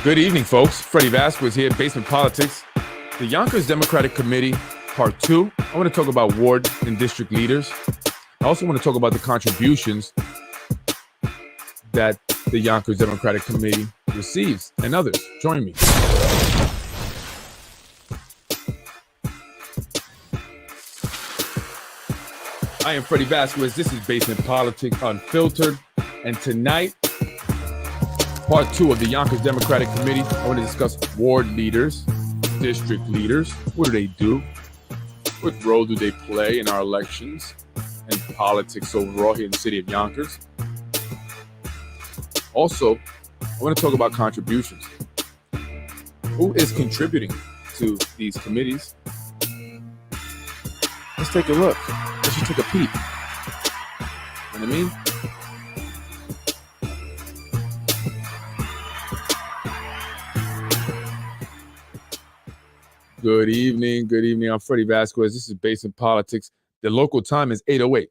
Good evening, folks. Freddy Vazquez here, Basement Politics. The Yonkers Democratic Committee, Part 2. I want to talk about ward and district leaders. I also want to talk about the contributions that the Yonkers Democratic Committee receives and others. Join me. I am Freddy Vazquez. This is Basement Politics Unfiltered. And tonight, Part 2 of the Yonkers Democratic Committee, I want to discuss ward leaders, district leaders. What do they do? What role do they play in our elections and politics overall here in the city of Yonkers? Also, I want to talk about contributions. Who is contributing to these committees? Let's take a look. Let's just take a peek. You know what I mean? Good evening. Good evening. I'm Freddy Vazquez. This is Basement Politics. The local time is 8:08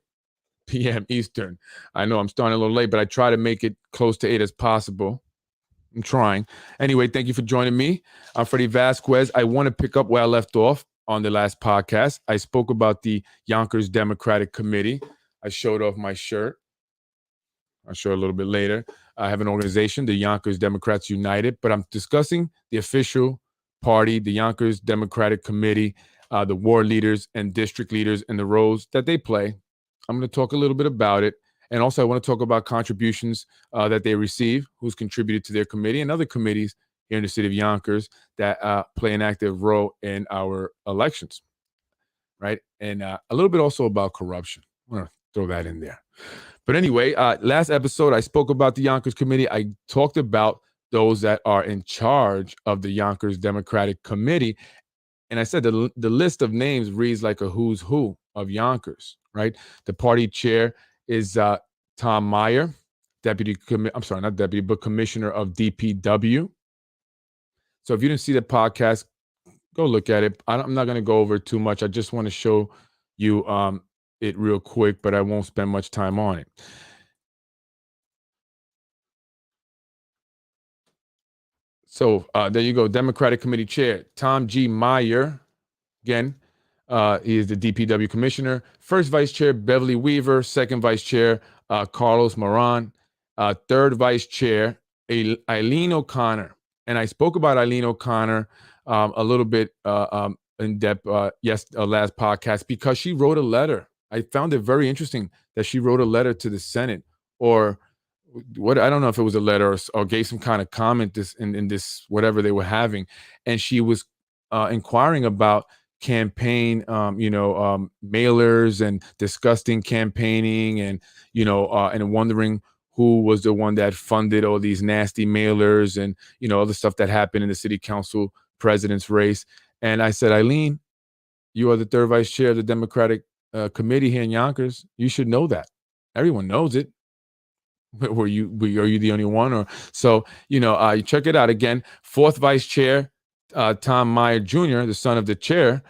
p.m. Eastern. I know I'm starting a little late, but I try to make it close to 8 as possible. I'm trying. Anyway, thank you for joining me. I'm Freddy Vazquez. I want to pick up where I left off on the last podcast. I spoke about the Yonkers Democratic Committee. I showed off my shirt. I'll show a little bit later. I have an organization, the Yonkers Democrats United, but I'm discussing the official party, the Yonkers Democratic Committee, the ward leaders and district leaders and the roles that they play. I'm going to talk a little bit about it. And also I want to talk about contributions that they receive, who's contributed to their committee and other committees here in the city of Yonkers that play an active role in our elections, right? And a little bit also about corruption. I'm going to throw that in there. But anyway, last episode, I spoke about the Yonkers Committee. I talked about those that are in charge of the Yonkers Democratic Committee. And I said the list of names reads like a who's who of Yonkers, right? The party chair is Tom Meyer, commissioner of DPW. So if you didn't see the podcast, go look at it. I'm not going to go over it too much. I just want to show you it real quick, but I won't spend much time on it. So there you go. Democratic Committee Chair, Tom G. Meyer. Again, he is the DPW Commissioner. First Vice Chair, Beverly Weaver. Second Vice Chair, Carlos Moran. Third Vice Chair, Eileen O'Connor. And I spoke about Eileen O'Connor a little bit in depth last podcast because she wrote a letter. I found it very interesting that she wrote a letter to the Senate, or what, I don't know if it was a letter or gave some kind of comment in this whatever they were having, and she was inquiring about campaign mailers and disgusting campaigning, and and wondering who was the one that funded all these nasty mailers and other stuff that happened in the city council president's race. And I said, Eileen, you are the third vice chair of the Democratic committee here in Yonkers. You should know that. Everyone knows it. Are you the only one? Or so, you check it out again. Fourth vice chair, Tom Meyer Jr., the son of the chair,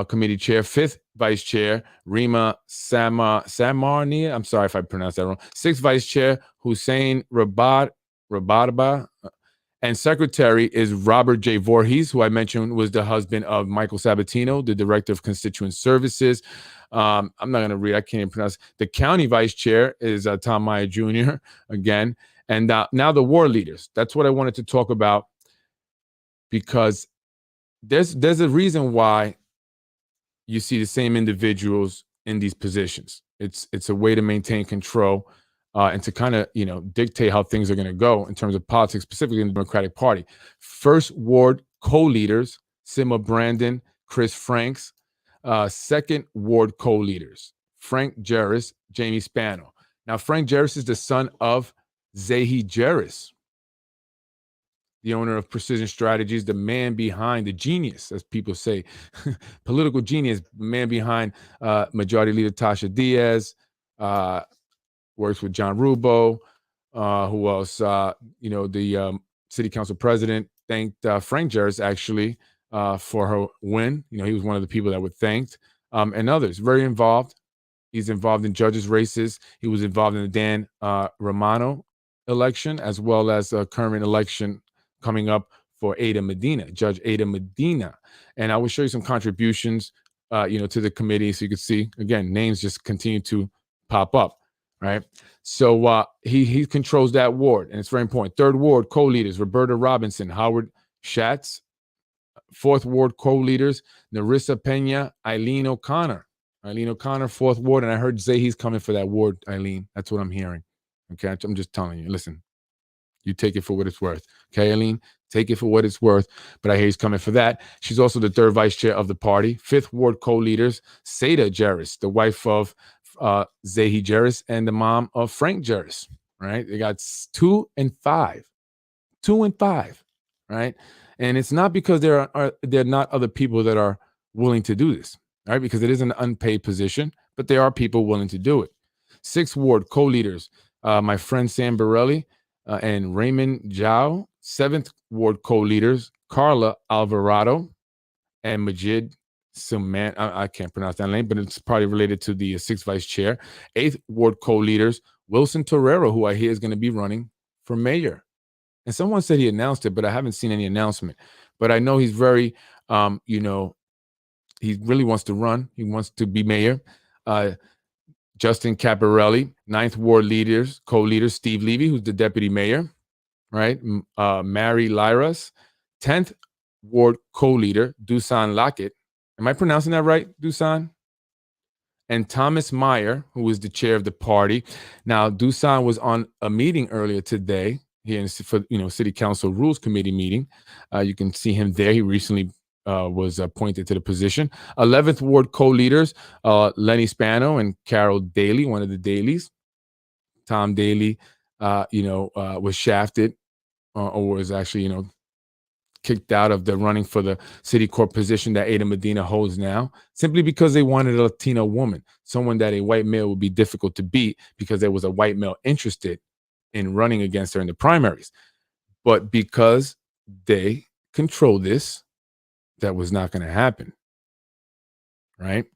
committee chair. Fifth vice chair, Rima Samarnia. I'm sorry if I pronounced that wrong. Sixth vice chair, Hussein Rabadaba. And secretary is Robert J. Voorhees, who I mentioned was the husband of Michael Sabatino, the director of constituent services. I'm not going to read. I can't even pronounce. The county vice chair is Tom Meyer Jr. again. And now the ward leaders. That's what I wanted to talk about, because there's a reason why you see the same individuals in these positions. It's a way to maintain control and to kind of dictate how things are going to go in terms of politics, specifically in the Democratic Party. First ward co-leaders, Sima Brandon, Chris Franks. Second ward co-leaders, Frank Jarris, Jamie Spano. Now, Frank Jarris is the son of Zahi Jarris, the owner of Precision Strategies, the man behind the genius, as people say, political genius, man behind Majority Leader Tasha Diaz, works with John Rubo. Who else? The city council president thanked Frank Jarris actually for her win. He was one of the people that were thanked, and others. Very involved. He's involved in judges' races. He was involved in the Dan Romano election, as well as a current election coming up for Ada Medina, Judge Ada Medina. And I will show you some contributions, to the committee, so you can see, again, names just continue to pop up, right? So he controls that ward, and it's very important. Third ward co-leaders: Roberta Robinson, Howard Schatz. Fourth ward co-leaders: Narissa Pena, Eileen O'Connor. Fourth ward, and I heard Zahi's coming for that ward, Eileen. That's what I'm hearing. Okay, I'm just telling you. Listen, you take it for what it's worth. Okay, Eileen, take it for what it's worth. But I hear he's coming for that. She's also the third vice chair of the party. Fifth ward co-leaders: Seda Jarris, the wife of Zahi Jarris and the mom of Frank Jarris. Right? They got 2 and 5. 2 and 5. Right? And it's not because there are not other people that are willing to do this. Right? Because it is an unpaid position, but there are people willing to do it. Sixth ward co-leaders: my friend Sam Borelli and Raymond Zhao. Seventh ward co-leaders: Carla Alvarado and Majid Suman. I can't pronounce that name, but it's probably related to the sixth vice chair. Eighth ward co-leaders: Wilson Torrero, who I hear is going to be running for mayor. And someone said he announced it, but I haven't seen any announcement. But I know he's very, he really wants to run. He wants to be mayor. Justin Caparelli. Ninth ward co-leaders: Steve Levy, who's the deputy mayor, right? Mary Lyras. 10th ward co-leader: Dusan Lockett. Am I pronouncing that right, Dusan? And Thomas Meyer, who is the chair of the party. Now, Dusan was on a meeting earlier today here for City Council Rules Committee meeting. You can see him there. He recently was appointed to the position. 11th ward co-leaders: Lenny Spano and Carol Daly, one of the Dalys. Tom Daly, was shafted or was actually, kicked out of the running for the city court position that Ada Medina holds now, simply because they wanted a Latino woman, someone that a white male would be difficult to beat, because there was a white male interested in running against her in the primaries. But because they control this, that was not going to happen, right?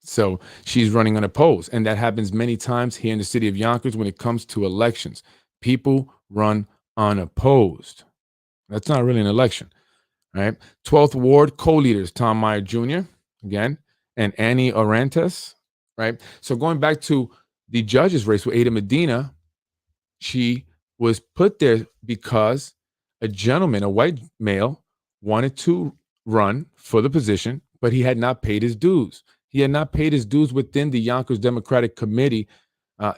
So she's running unopposed, and that happens many times here in the city of Yonkers when it comes to elections. People run unopposed. That's not really an election, right? 12th ward co-leaders: Tom Meyer Jr., again, and Annie Orantes, right? So going back to the judges race with Ada Medina, she was put there because a gentleman, a white male, wanted to run for the position, but he had not paid his dues. He had not paid his dues within the Yonkers Democratic Committee,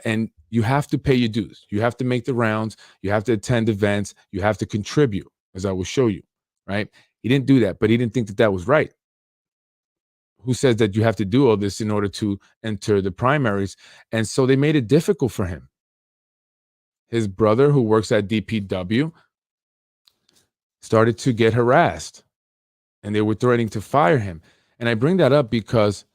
and you have to pay your dues. You have to make the rounds. You have to attend events. You have to contribute, as I will show you, right? He didn't do that, but he didn't think that that was right. Who says that you have to do all this in order to enter the primaries? And so they made it difficult for him. His brother, who works at DPW, started to get harassed, and they were threatening to fire him. And I bring that up because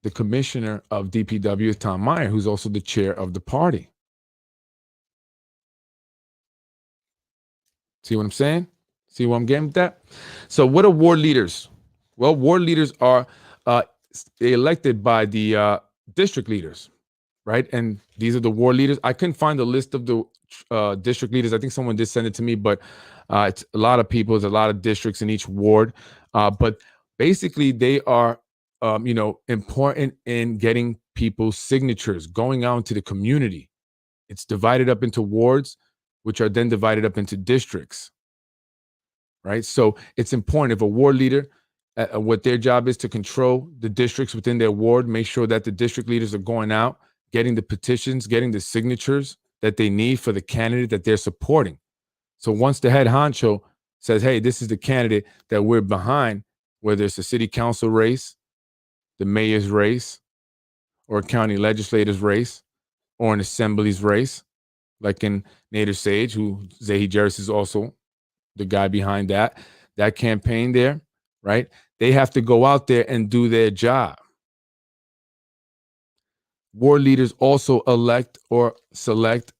the commissioner of DPW is Tom Meyer, who's also the chair of the party. See what I'm saying? See what I'm getting with that? So what are ward leaders? Well, ward leaders are elected by the district leaders, right? And these are the ward leaders. I couldn't find the list of the district leaders. I think someone did send it to me, but it's a lot of people. There's a lot of districts in each ward. But basically, they are, important in getting people's signatures, going out into the community. It's divided up into wards, which are then divided up into districts, right? So it's important. If a ward leader, what their job is to control the districts within their ward, make sure that the district leaders are going out, getting the petitions, getting the signatures that they need for the candidate that they're supporting. So once the head honcho says, hey, this is the candidate that we're behind, whether it's a city council race, the mayor's race, or a county legislator's race, or an assembly's race, like in Nader Sage, who Zahi Jarris is also the guy behind that campaign there, right? They have to go out there and do their job. Ward leaders also elect or select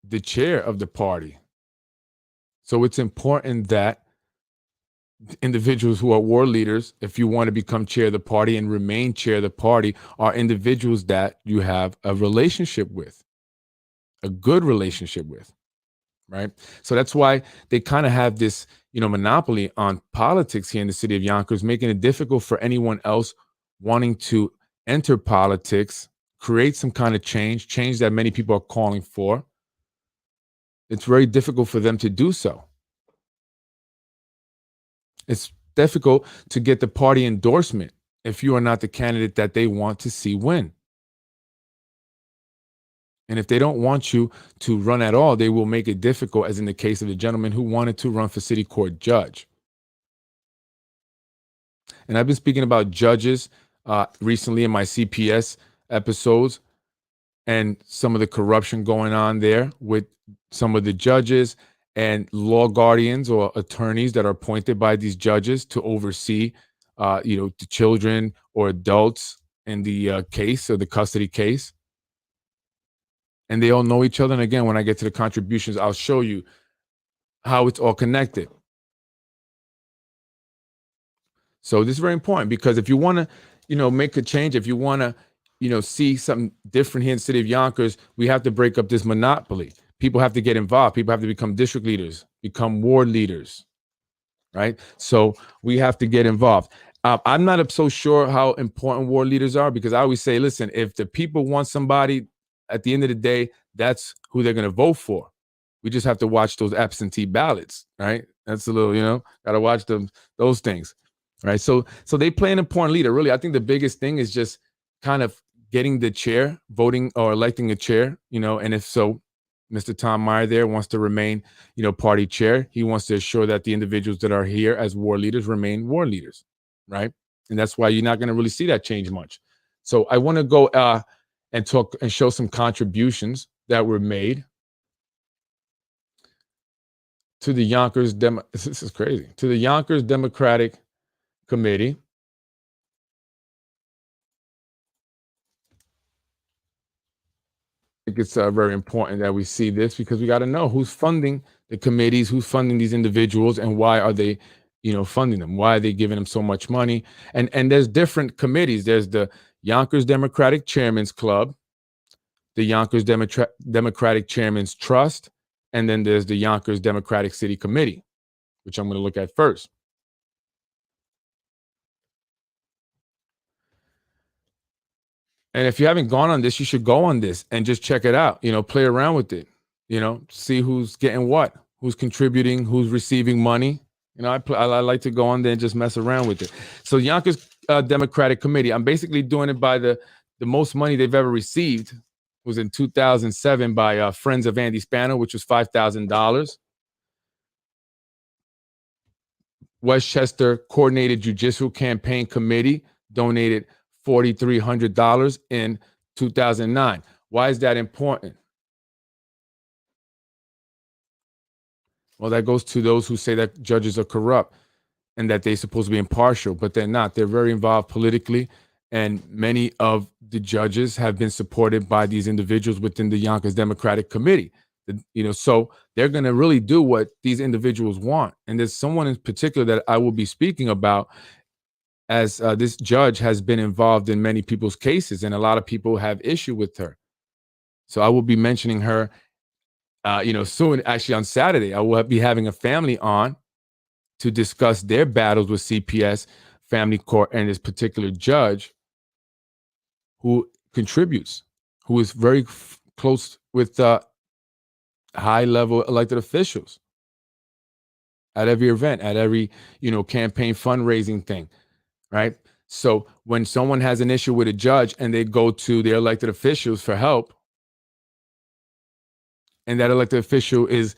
the chair of the party. So it's important that individuals who are ward leaders, if you want to become chair of the party and remain chair of the party, are individuals that you have a relationship with, a good relationship with. right? So that's why they kind of have this, monopoly on politics here in the city of Yonkers, making it difficult for anyone else wanting to enter politics, create some kind of change that many people are calling for. It's very difficult for them to do so. It's difficult to get the party endorsement if you are not the candidate that they want to see win. And if they don't want you to run at all, they will make it difficult, as in the case of the gentleman who wanted to run for city court judge. And I've been speaking about judges recently in my CPS episodes and some of the corruption going on there with some of the judges and law guardians or attorneys that are appointed by these judges to oversee, the children or adults in the case or the custody case. And they all know each other. And again, when I get to the contributions, I'll show you how it's all connected. So this is very important because if you want to, make a change, if you want to, see something different here in the city of Yonkers, we have to break up this monopoly. People have to get involved. People have to become district leaders, become ward leaders, right? So we have to get involved. I'm not so sure how important ward leaders are because I always say, listen, if the people want somebody, at the end of the day, that's who they're going to vote for. We just have to watch those absentee ballots, right? That's a little, got to watch those things, right? So they play an important leader. Really, I think the biggest thing is just kind of getting the chair, voting or electing a chair, and if so, Mr. Tom Meyer there wants to remain, party chair. He wants to assure that the individuals that are here as ward leaders remain ward leaders, right? And that's why you're not going to really see that change much. So I want to go and talk and show some contributions that were made to the Yonkers this is crazy, to the Yonkers Democratic Committee. I think it's very important that we see this because we got to know who's funding the committees, who's funding these individuals, and why are they, funding them? Why are they giving them so much money? And there's different committees. There's the Yonkers Democratic Chairman's Club, the Yonkers Democratic Chairman's Trust, and then there's the Yonkers Democratic City Committee, which I'm going to look at first. And if you haven't gone on this, you should go on this and just check it out. Play around with it. See who's getting what, who's contributing, who's receiving money. I like to go on there and just mess around with it. So Yonkers Democratic Committee, I'm basically doing it by the most money they've ever received was in 2007 by Friends of Andy Spano, which was $5,000. Westchester Coordinated Judicial Campaign Committee donated $4,300 in 2009. Why is that important? Well, that goes to those who say that judges are corrupt and that they're supposed to be impartial, but they're not. They're very involved politically, and many of the judges have been supported by these individuals within the Yonkers Democratic Committee. So they're going to really do what these individuals want. And there's someone in particular that I will be speaking about, as this judge has been involved in many people's cases, and a lot of people have issue with her. So I will be mentioning her, soon. Actually, on Saturday, I will be having a family on to discuss their battles with CPS, family court, and this particular judge who contributes, who is very close with high-level elected officials at every event, at every, campaign fundraising thing, right? So when someone has an issue with a judge and they go to their elected officials for help, and that elected official is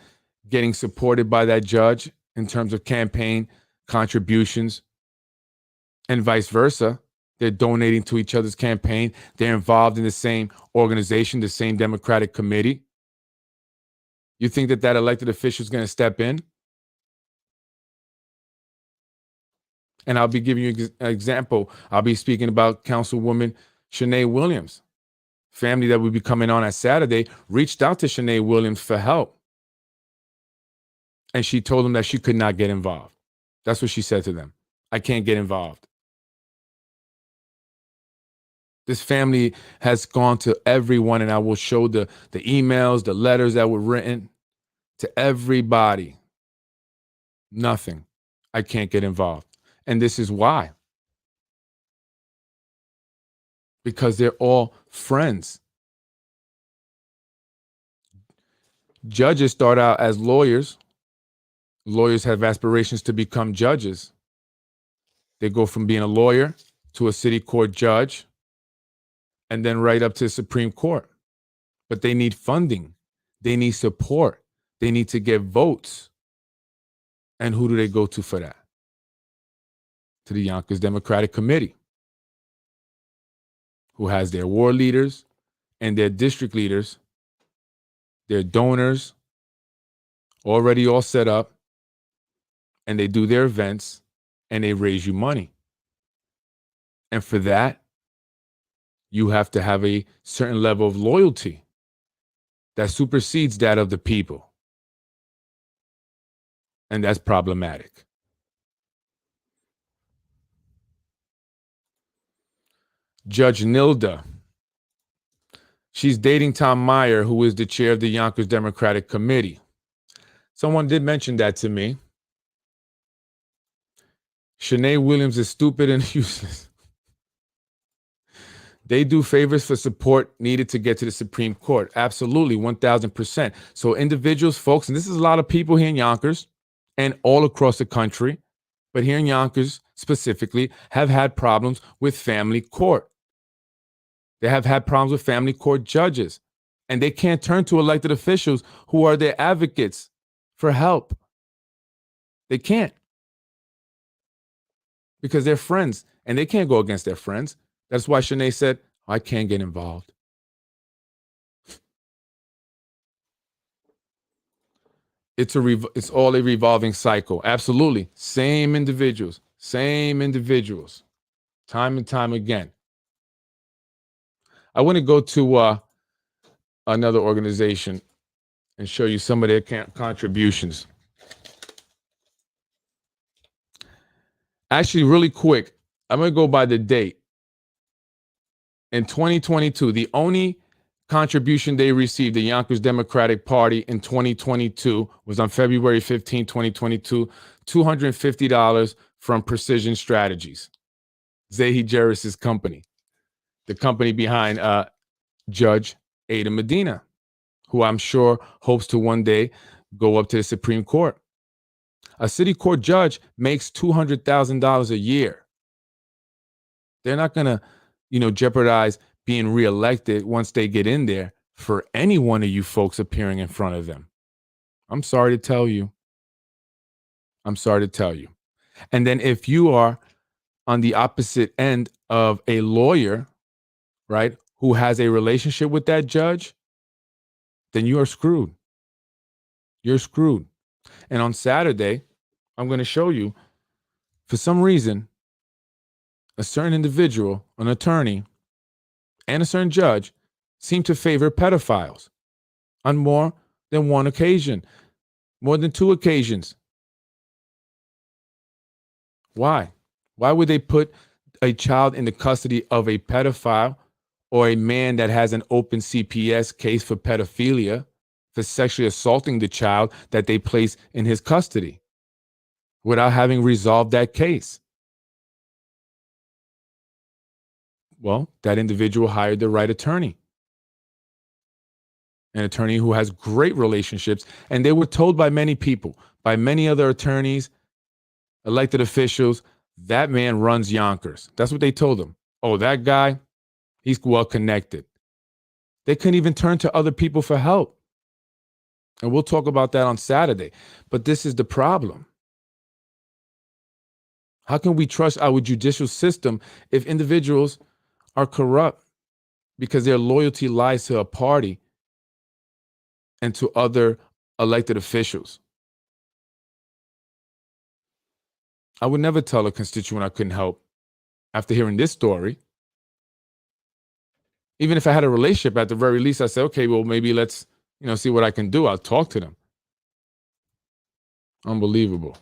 getting supported by that judge in terms of campaign contributions and vice versa, they're donating to each other's campaign, they're involved in the same organization, the same Democratic committee, you think that elected official is going to step in? And I'll be giving you an example. I'll be speaking about Councilwoman Shanae Williams. Family that will be coming on Saturday reached out to Shanae Williams for help. And she told them that she could not get involved. That's what she said to them. I can't get involved. This family has gone to everyone, and I will show the emails, the letters that were written to everybody. Nothing. I can't get involved. And this is why. Because they're all friends. Judges start out as lawyers. Lawyers have aspirations to become judges. They go from being a lawyer to a city court judge and then right up to the Supreme Court. But they need funding. They need support. They need to get votes. And who do they go to for that? To the Yonkers Democratic Committee, who has their ward leaders and their district leaders, their donors already all set up, and they do their events and they raise you money. And for that, you have to have a certain level of loyalty that supersedes that of the people. And that's problematic. Judge Nilda, she's dating Tom Meyer, who is the chair of the Yonkers Democratic Committee. Someone did mention that to me. Shanae Williams is stupid and useless. They do favors for support needed to get to the Supreme Court. Absolutely, 1,000%. So individuals, folks, and this is a lot of people here in Yonkers and all across the country, but here in Yonkers specifically, have had problems with family court. They have had problems with family court judges, and they can't turn to elected officials who are their advocates for help. They can't, because they're friends, and they can't go against their friends. That's why Shanae said, I can't get involved. It's all a revolving cycle. Absolutely. Same individuals, time and time again. I want to go to another organization and show you some of their contributions. Actually, really quick, I'm going to go by the date. In 2022, the only contribution they received, the Yonkers Democratic Party in 2022, was on February 15, 2022, $250 from Precision Strategies, Zahi Jarris's company, the company behind Judge Ada Medina, who I'm sure hopes to one day go up to the Supreme Court. A city court judge makes $200,000 a year. They're not going to jeopardize being reelected once they get in there for any one of you folks appearing in front of them. I'm sorry to tell you. And then if you are on the opposite end of a lawyer, right, who has a relationship with that judge, then you are screwed. You're screwed. And on Saturday, I'm going to show you, for some reason, a certain individual, an attorney, and a certain judge seem to favor pedophiles on more than one occasion, more than two occasions. Why? Why would they put a child in the custody of a pedophile or a man that has an open CPS case for pedophilia, for sexually assaulting the child that they place in his custody without having resolved that case? Well, that individual hired the right attorney, an attorney who has great relationships. And they were told by many people, by many other attorneys, elected officials, that man runs Yonkers. That's what they told him. Oh, that guy, he's well connected. They couldn't even turn to other people for help. And we'll talk about that on Saturday. But this is the problem. How can we trust our judicial system if individuals are corrupt because their loyalty lies to a party and to other elected officials? I would never tell a constituent I couldn't help after hearing this story. Even if I had a relationship, at the very least, I say, okay, well, maybe let's, see what I can do. I'll talk to them. Unbelievable.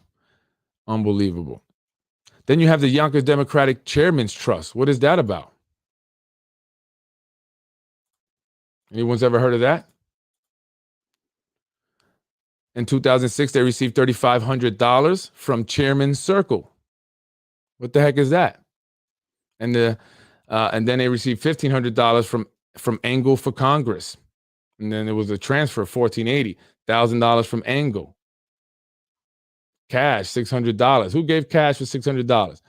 Then you have the Yonkers Democratic Chairman's Trust. What is that about? Anyone's ever heard of that? In 2006, they received $3,500 from Chairman's Circle. What the heck is that? And then they received $1,500 from Angle for Congress. And then there was a transfer of $1,480,000 from Angle. Cash, $600. Who gave cash for $600?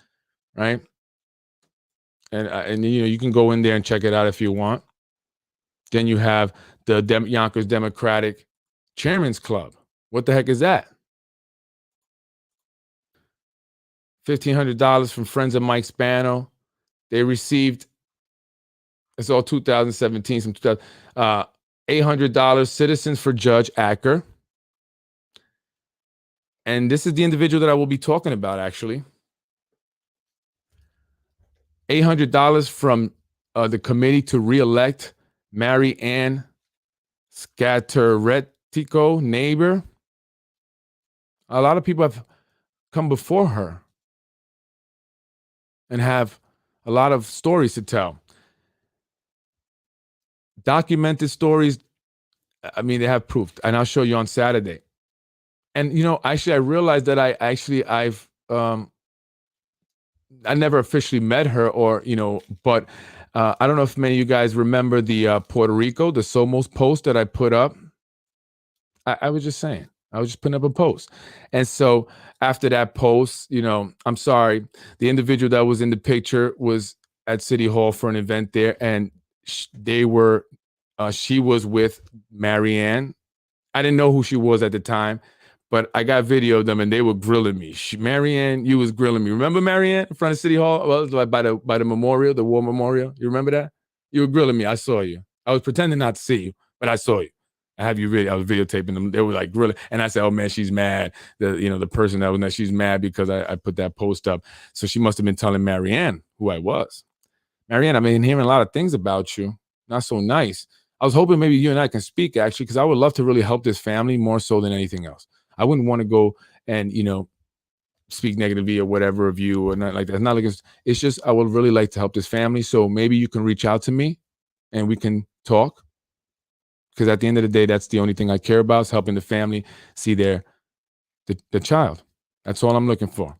Right? And you can go in there and check it out if you want. Then you have the Yonkers Democratic Chairman's Club. What the heck is that? $1,500 from friends of Mike Spano. They received, it's all 2017, some $800 Citizens for Judge Acker. And this is the individual that I will be talking about, actually. $800 from the committee to reelect Mary Ann Scatteretico, neighbor. A lot of people have come before her and have a lot of stories to tell. Documented stories, I mean, they have proof, and I'll show you on Saturday. And, actually, I realized that I never officially met her but I don't know if many of you guys remember the Puerto Rico, the Somos post that I put up. I was just saying, I was just putting up a post. And so after that post, I'm sorry, the individual that was in the picture was at City Hall for an event there, and she was with Marianne. I didn't know who she was at the time, but I got video of them, and they were grilling me. Marianne, you was grilling me. Remember Marianne in front of City Hall? Well, it was by the memorial, the war memorial. You remember that? You were grilling me. I saw you. I was pretending not to see you, but I saw you. I was videotaping them. They were like grilling, and I said, "Oh man, she's mad." The person that was there, she's mad because I put that post up. So she must have been telling Marianne who I was. Marianne, I've been hearing a lot of things about you. Not so nice. I was hoping maybe you and I can speak, actually, because I would love to really help this family more so than anything else. I wouldn't want to go and, speak negatively or whatever of you or not like that. It's not like it's just, I would really like to help this family. So maybe you can reach out to me and we can talk. Because at the end of the day, that's the only thing I care about, is helping the family see the child. That's all I'm looking for.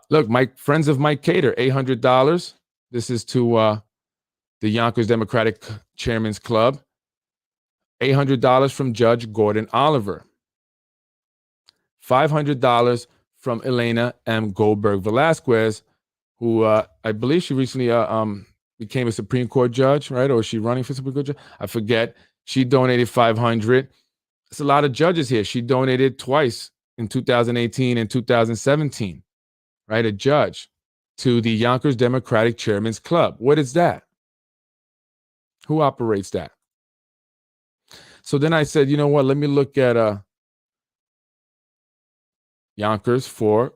Look, friends of Mike Cater, $800. This is to the Yonkers Democratic Chairman's Club. $800 from Judge Gordon Oliver. $500 from Elena M. Goldberg Vazquez, who I believe she recently became a Supreme Court judge, right? Or is she running for Supreme Court judge? I forget. She donated $500. It's a lot of judges here. She donated twice in 2018 and 2017, right? A judge to the Yonkers Democratic Chairman's Club. What is that? Who operates that? So then I said, you know what? Let me look at Yonkers for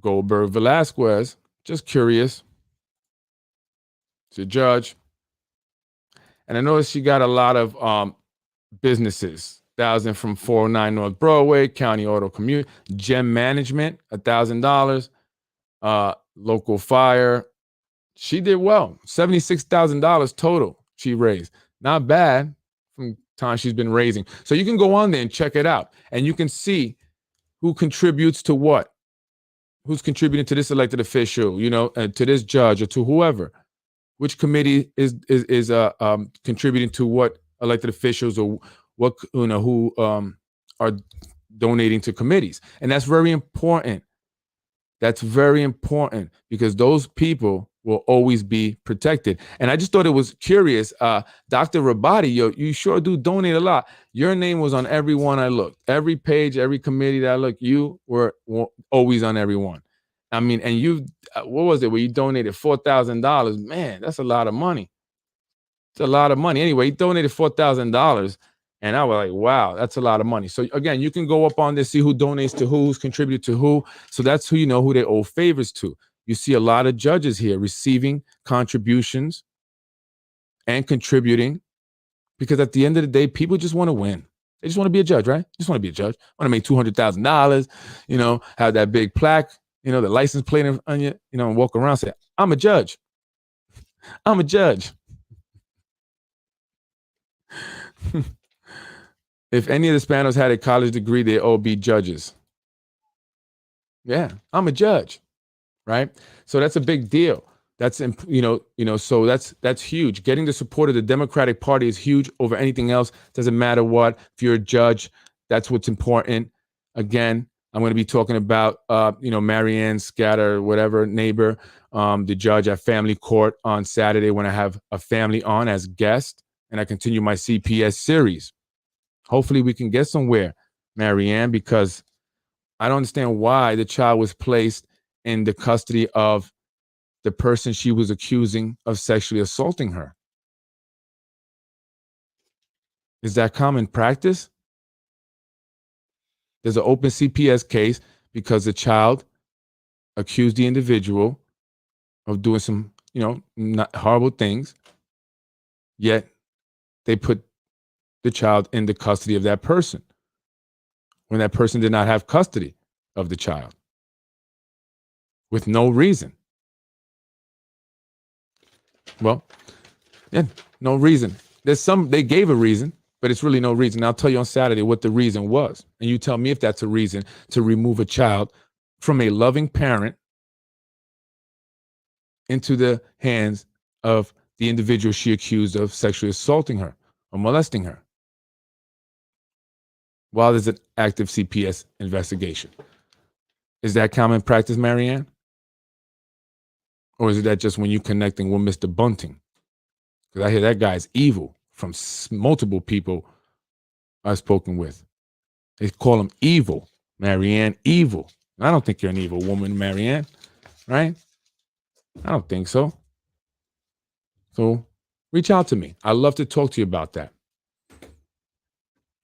Goldberg Vazquez. Just curious. She's a judge. And I noticed she got a lot of businesses. 1,000 from 409 North Broadway, County Auto Commute, Gem Management, $1,000. Local fire. She did well. $76,000 total she raised. Not bad from time she's been raising. So you can go on there and check it out. And you can see who contributes to what. Who's contributing to this elected official, to this judge or to whoever. Which committee is contributing to what elected officials, or what who are donating to committees. And that's very important. That's very important, because those people will always be protected. And I just thought it was curious. Dr. Rabati, you sure do donate a lot. Your name was on every one I looked. Every page, every committee that I looked, you were always on every one. I mean, and you, what was it, where you donated $4,000? Man, that's a lot of money. It's a lot of money. Anyway, he donated $4,000. And I was like, wow, that's a lot of money. So again, you can go up on this, see who donates to who's contributed to who. So that's who who they owe favors to. You see a lot of judges here receiving contributions and contributing, because at the end of the day, people just want to win. They just want to be a judge, right? Just want to be a judge. Want to make $200,000, have that big plaque, the license plate on you, and walk around and say, I'm a judge. I'm a judge. If any of the Spanos had a college degree, they'd all be judges. Yeah, I'm a judge, right? So that's a big deal. That's so that's huge. Getting the support of the Democratic Party is huge over anything else. Doesn't matter what. If you're a judge, that's what's important. Again, I'm going to be talking about Marianne Scatter, whatever neighbor, the judge at family court on Saturday when I have a family on as guest, and I continue my CPS series. Hopefully, we can get somewhere, Marianne, because I don't understand why the child was placed in the custody of the person she was accusing of sexually assaulting her. Is that common practice? There's an open CPS case because the child accused the individual of doing some, not horrible things, yet they put the child in the custody of that person when that person did not have custody of the child with no reason. Well, yeah, no reason. They gave a reason, but it's really no reason. I'll tell you on Saturday what the reason was. And you tell me if that's a reason to remove a child from a loving parent into the hands of the individual she accused of sexually assaulting her or molesting her while there's an active CPS investigation. Is that common practice, Marianne? Or is it that just when you're connecting with Mr. Bunting? Because I hear that guy's evil from multiple people I've spoken with. They call him evil, Marianne, evil. I don't think you're an evil woman, Marianne, right? I don't think so. So reach out to me. I'd love to talk to you about that.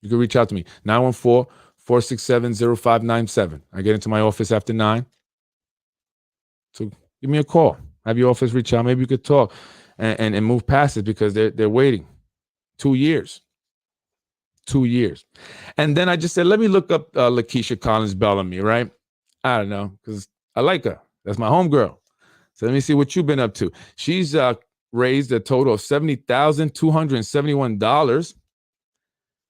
You can reach out to me, 914-467-0597. I get into my office after 9. So give me a call. Have your office reach out. Maybe you could talk and move past it because they're waiting 2 years. 2 years. And then I just said, let me look up Lakeisha Collins Bellamy, right? I don't know, because I like her. That's my homegirl. So let me see what you've been up to. She's raised a total of $70,271.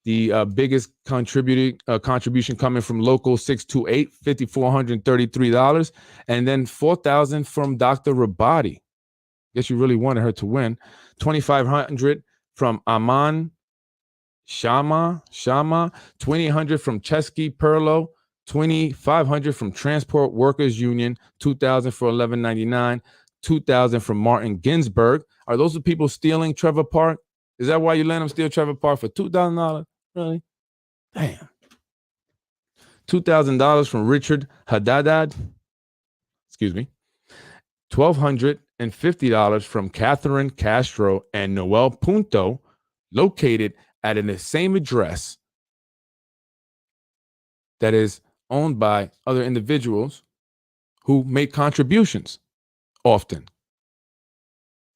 The biggest contribution coming from local 628, $5,433, and then $4,000 from Dr. Rabati. Guess you really wanted her to win. $2,500 from Aman Shama, $2,800 from Chesky Perlo, $2,500 from Transport Workers Union, $2,000 for $11.99, $2,000 from Martin Ginsburg. Are those the people stealing Trevor Park? Is that why you let them steal Trevor Park for $2,000? Really? Damn. $2,000 from Richard Haddad. Excuse me. $1,250 from Catherine Castro and Noel Punto, located at the same address that is owned by other individuals who make contributions often.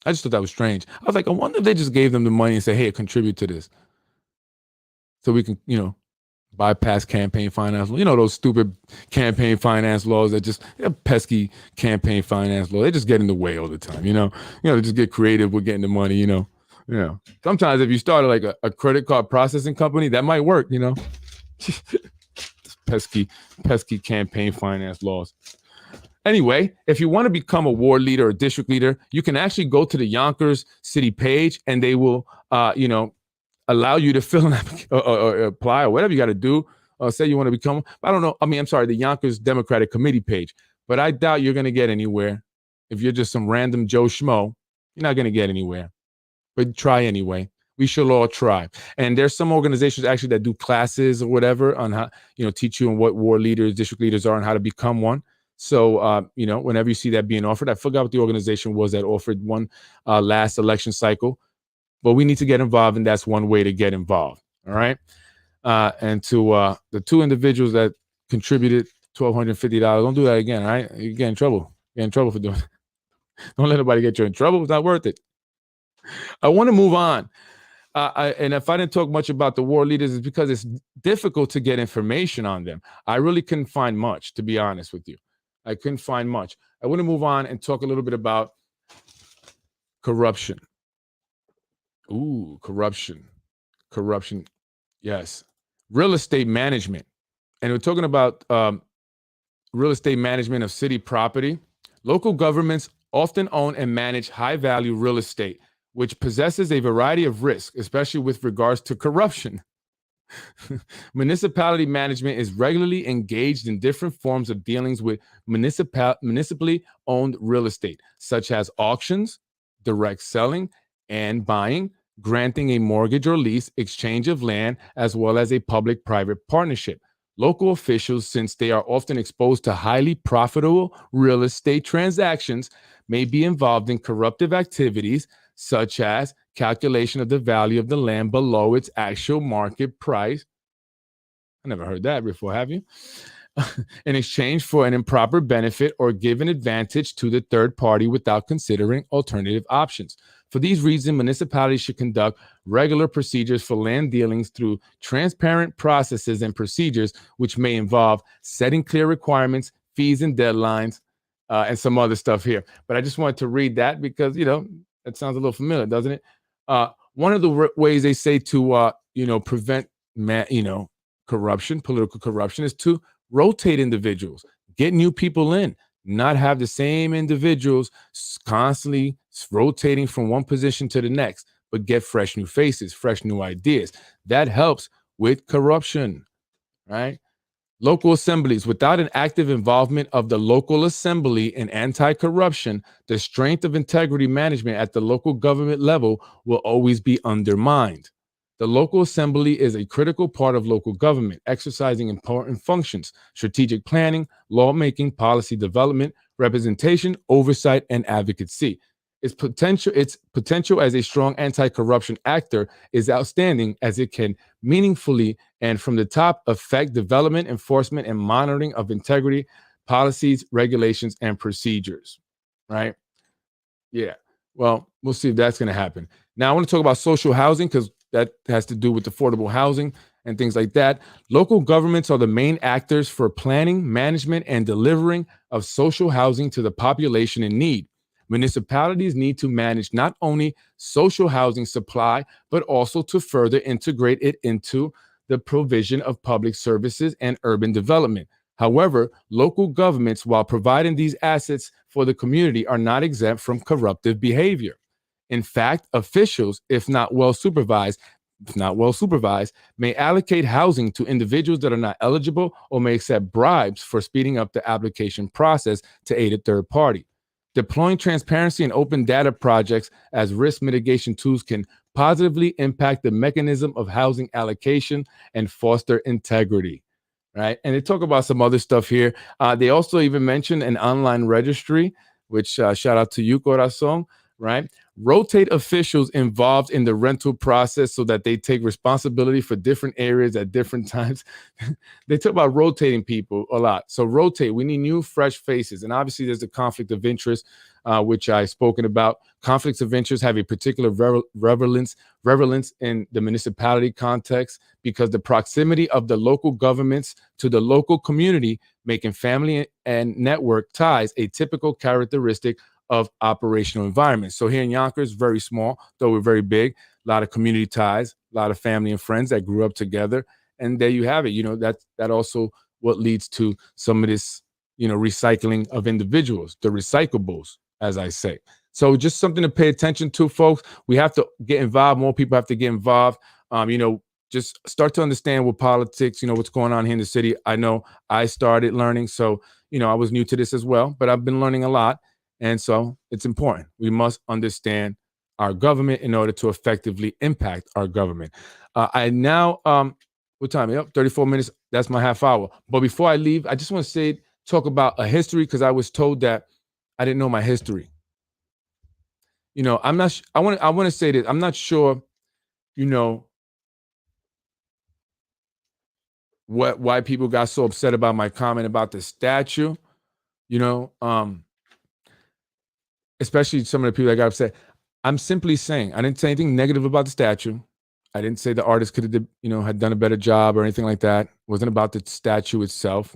I just thought that was strange. I was like, I wonder if they just gave them the money and say, hey, contribute to this. So we can, bypass campaign finance. Those stupid campaign finance laws that just pesky campaign finance law. They just get in the way all the time. They just get creative with getting the money. Sometimes if you started like a credit card processing company, that might work. pesky campaign finance laws. Anyway, if you want to become a ward leader or district leader, you can actually go to the Yonkers City page, and they will, allow you to fill in or apply or whatever you got to do. Say you want to become, the Yonkers Democratic Committee page. But I doubt you're going to get anywhere. If you're just some random Joe Schmo, you're not going to get anywhere. But try anyway. We should all try. And there's some organizations actually that do classes or whatever on how, teach you on what ward leaders, district leaders are and how to become one. So, whenever you see that being offered, I forgot what the organization was that offered one last election cycle. But we need to get involved, and that's one way to get involved. All right. And to the two individuals that contributed $1,250, don't do that again. All right. You get in trouble. Get in trouble for doing it. Don't let anybody get you in trouble. It's not worth it. I want to move on. And if I didn't talk much about the war leaders, it's because it's difficult to get information on them. I really couldn't find much, to be honest with you. I couldn't find much. I want to move on and talk a little bit about corruption. Ooh, corruption. Yes. real estate management. And we're talking about real estate management of city property. Local governments often own and manage high value real estate, which possesses a variety of risks, especially with regards to corruption. Municipality management is regularly engaged in different forms of dealings with municipally owned real estate, such as auctions, direct selling and buying, granting a mortgage or lease, exchange of land, as well as a public private partnership. Local officials, since they are often exposed to highly profitable real estate transactions, may be involved in corruptive activities such as calculation of the value of the land below its actual market price. I never heard that before, have you? In exchange for an improper benefit or give an advantage to the third party without considering alternative options. For these reasons, municipalities should conduct regular procedures for land dealings through transparent processes and procedures, which may involve setting clear requirements, fees, and deadlines, and some other stuff here. But I just wanted to read that because, that sounds a little familiar, doesn't it? One of the ways they say to, prevent, corruption, political corruption, is to rotate individuals, get new people in, not have the same individuals constantly rotating from one position to the next, but get fresh new faces, fresh new ideas. That helps with corruption, right? Local assemblies. Without an active involvement of the local assembly in anti-corruption, the strength of integrity management at the local government level will always be undermined. The local assembly is a critical part of local government, exercising important functions: strategic planning, lawmaking, policy development, representation, oversight, and advocacy. Its potential as a strong anti-corruption actor is outstanding, as it can meaningfully and from the top affect development, enforcement, and monitoring of integrity policies, regulations, and procedures. Right? Yeah. Well, we'll see if that's going to happen. Now, I want to talk about social housing because that has to do with affordable housing and things like that. Local governments are the main actors for planning, management, and delivering of social housing to the population in need. Municipalities need to manage not only social housing supply, but also to further integrate it into the provision of public services and urban development. However, local governments, while providing these assets for the community, are not exempt from corruptive behavior. In fact, officials, if not well supervised, may allocate housing to individuals that are not eligible or may accept bribes for speeding up the application process to aid a third party. Deploying transparency and open data projects as risk mitigation tools can positively impact the mechanism of housing allocation and foster integrity. Right. And they talk about some other stuff here. They also even mention an online registry, which shout out to you, Corazon. Right. Rotate officials involved in the rental process so that they take responsibility for different areas at different times. They talk about rotating people a lot. So rotate. We need new, fresh faces. And obviously, there's a conflict of interest, which I've spoken about. Conflicts of interest have a particular relevance in the municipality context because the proximity of the local governments to the local community, making family and network ties a typical characteristic of operational environments. So here in Yonkers, very small, though we're very big, a lot of community ties, a lot of family and friends that grew up together. And there you have it. That also what leads to some of this, recycling of individuals, the recyclables, as I say. So just something to pay attention to, folks. We have to get involved. More people have to get involved. Just start to understand what politics, what's going on here in the city. I know I started learning. So, I was new to this as well, but I've been learning a lot. And so it's important. We must understand our government in order to effectively impact our government. I now, what time? Yep, 34 minutes. That's my half hour. But before I leave, I just want to talk about a history because I was told that I didn't know my history. I'm not. I want to say this. I'm not sure. Why people got so upset about my comment about the statue. Especially some of the people that got upset. I'm simply saying I didn't say anything negative about the statue. I didn't say the artist could have, had done a better job or anything like that. It wasn't about the statue itself.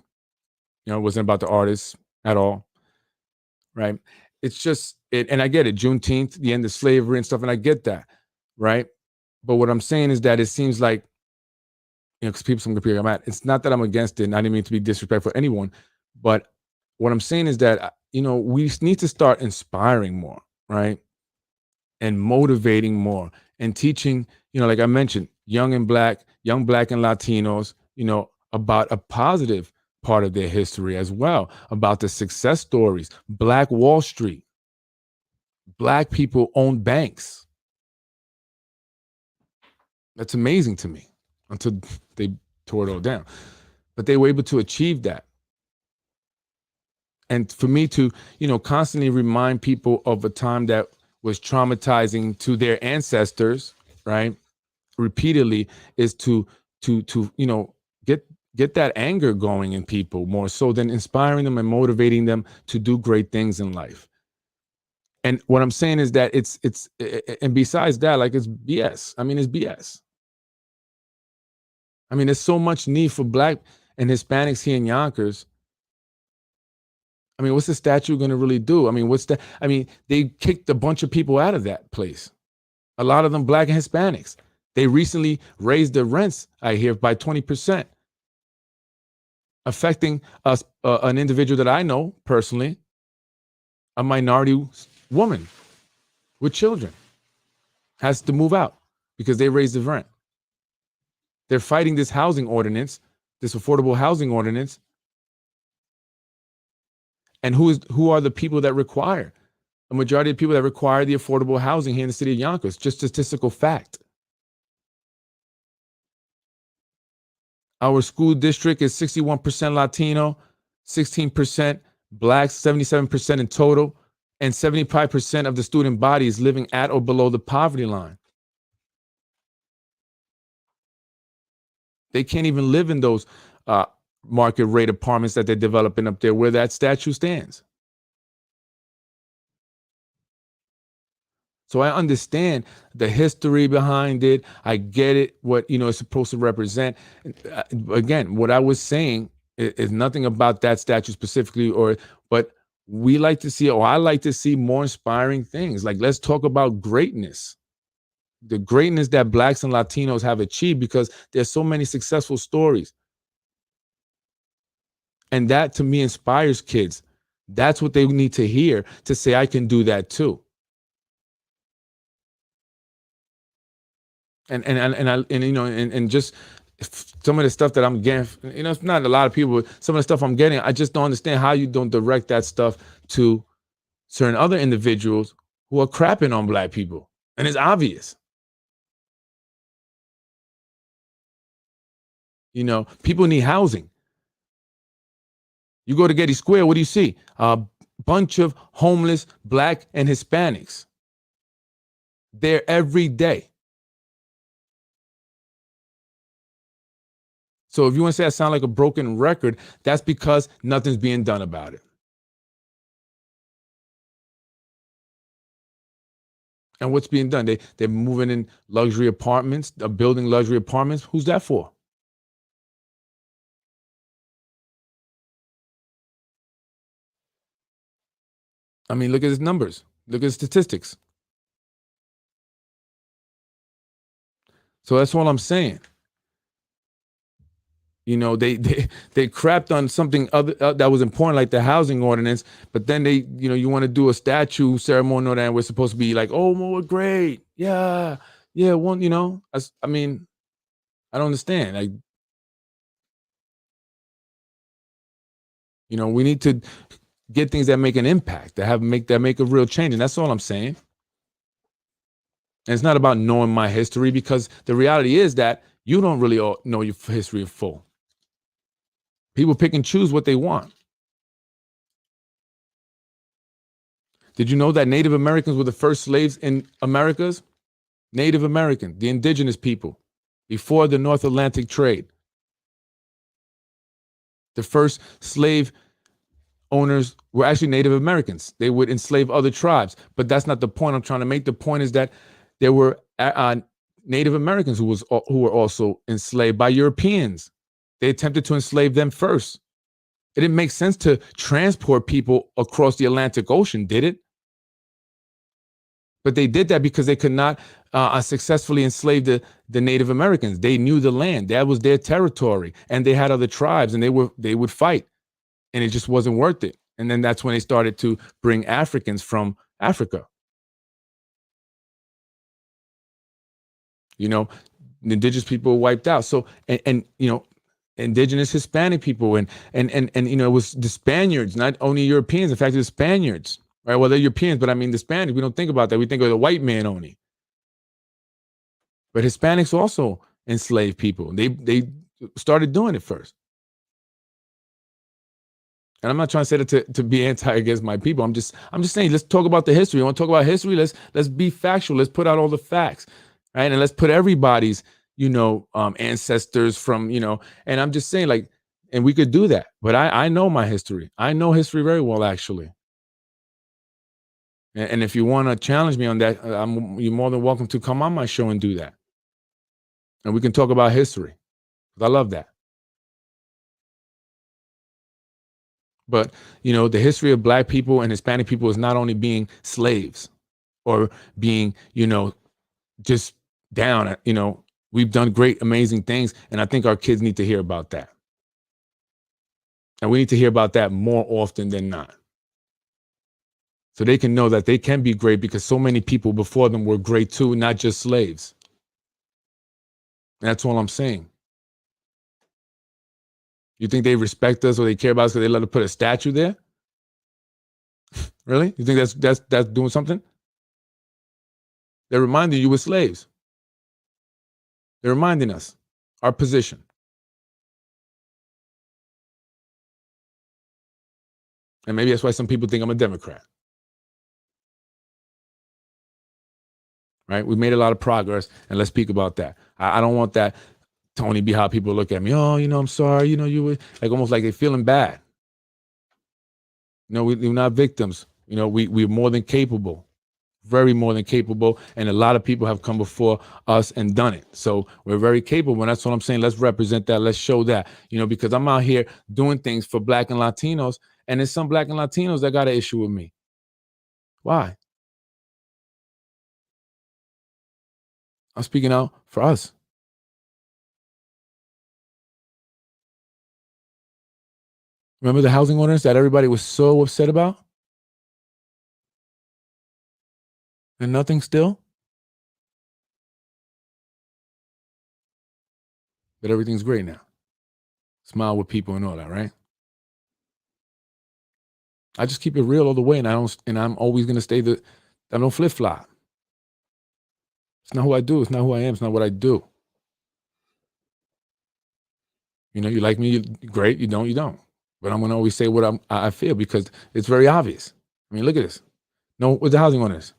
It wasn't about the artist at all. Right? It's just it, and I get it. Juneteenth, the end of slavery and stuff, and I get that. Right? But what I'm saying is that it seems like, because some people are mad. It's not that I'm against it, and I didn't mean to be disrespectful for anyone, but what I'm saying is that we need to start inspiring more, right, and motivating more, and teaching, like I mentioned, young black and Latinos, about a positive part of their history as well, about the success stories, Black Wall Street, Black people owned banks. That's amazing to me until they tore it all down. But they were able to achieve that. And for me to, constantly remind people of a time that was traumatizing to their ancestors, right, repeatedly, is to get that anger going in people more so than inspiring them and motivating them to do great things in life. And what I'm saying is that it's and besides that, like, it's BS. I mean, it's BS. I mean, there's so much need for Black and Hispanics here in Yonkers. I mean, what's the statue going to really do? I mean, they kicked a bunch of people out of that place. A lot of them Black and Hispanics. They recently raised the rents, I hear, by 20%, affecting us, an individual that I know personally, a minority woman with children, has to move out because they raised the rent. They're fighting this housing ordinance, this affordable housing ordinance. And who are the people that require? A majority of people that require the affordable housing here in the city of Yonkers, just statistical fact. Our school district is 61% Latino, 16% Black, 77% in total, and 75% of the student body is living at or below the poverty line. They can't even live in those market rate apartments that they're developing up there where that statue stands. So I understand the history behind it. I get it, what it's supposed to represent. Again, what I was saying is nothing about that statue specifically, but we like to see, or I like to see, more inspiring things. Like, let's talk about greatness. The greatness that Blacks and Latinos have achieved, because there's so many successful stories. And that, to me, inspires kids. That's what they need to hear, to say, I can do that too. And just some of the stuff that I'm getting, it's not a lot of people, but some of the stuff I'm getting, I just don't understand how you don't direct that stuff to certain other individuals who are crapping on Black people. And it's obvious. People need housing. You go to Getty Square, what do you see? A bunch of homeless Black and Hispanics there every day. So if you want to say I sound like a broken record, that's because nothing's being done about it. And what's being done? They're moving in luxury apartments, building luxury apartments. Who's that for? I mean, look at his numbers. Look at his statistics. So that's all I'm saying. They crapped on something other that was important, like the housing ordinance. But then you want to do a statue ceremony, and we're supposed to be like, oh, we're great, yeah, one, I mean, I don't understand. Like, we need to get things that make an impact, that make a real change, and that's all I'm saying. And it's not about knowing my history, because the reality is that you don't really know your history in full. People pick and choose what they want. Did you know that Native Americans were the first slaves in Americas? Native American, the indigenous people, before the North Atlantic trade. The first slave owners were actually Native Americans. They would enslave other tribes, but that's not the point I'm trying to make. The point is that there were Native Americans who were also enslaved by Europeans. They attempted to enslave them first. It didn't make sense to transport people across the Atlantic Ocean, did it? But they did that because they could not successfully enslave the Native Americans. They knew the land. That was their territory. And they had other tribes, and they would fight. And it just wasn't worth it. And then that's when they started to bring Africans from Africa. You know, the indigenous people were wiped out. So, and you know, indigenous Hispanic people and you know, it was the Spaniards, not only Europeans. In fact, the Spaniards, right? Well, they're Europeans, but I mean the Spaniards. We don't think about that. We think of the white man only. But Hispanics also enslaved people. They started doing it first. And I'm not trying to say that to be anti against my people. I'm just saying, let's talk about the history. You want to talk about history? Let's be factual. Let's put out all the facts, right? And let's put everybody's, you know, ancestors from, you know. And I'm just saying, like, and we could do that. But I know my history. I know history very well, actually. And if you want to challenge me on that, you're more than welcome to come on my show and do that. And we can talk about history. I love that. But, you know, the history of Black people and Hispanic people is not only being slaves or being, you know, just down. You know, we've done great, amazing things. And I think our kids need to hear about that. And we need to hear about that more often than not. So they can know that they can be great because so many people before them were great too, not just slaves. And that's all I'm saying. You think they respect us or they care about us because they let us put a statue there? Really? You think that's doing something? They're reminding you we're slaves. They're reminding us our position. And maybe that's why some people think I'm a Democrat. Right? We made a lot of progress, and let's speak about that. I don't want that Tony be how people look at me. Oh, you know, I'm sorry. You know, you were like almost like they're feeling bad. No, we're not victims. You know, we're more than capable, very more than capable. And a lot of people have come before us and done it. So we're very capable. And that's what I'm saying. Let's represent that. Let's show that, you know, because I'm out here doing things for Black and Latinos. And there's some Black and Latinos that got an issue with me. Why? I'm speaking out for us. Remember the housing ordinance that everybody was so upset about? And nothing still? But everything's great now. Smile with people and all that, right? I just keep it real all the way, and I'm always gonna stay I don't flip flop. It's not who I do, it's not who I am, it's not what I do. You know, you like me, great, you don't. But I'm gonna always say what I feel because it's very obvious. I mean, look at this. No, what's the housing ordinance?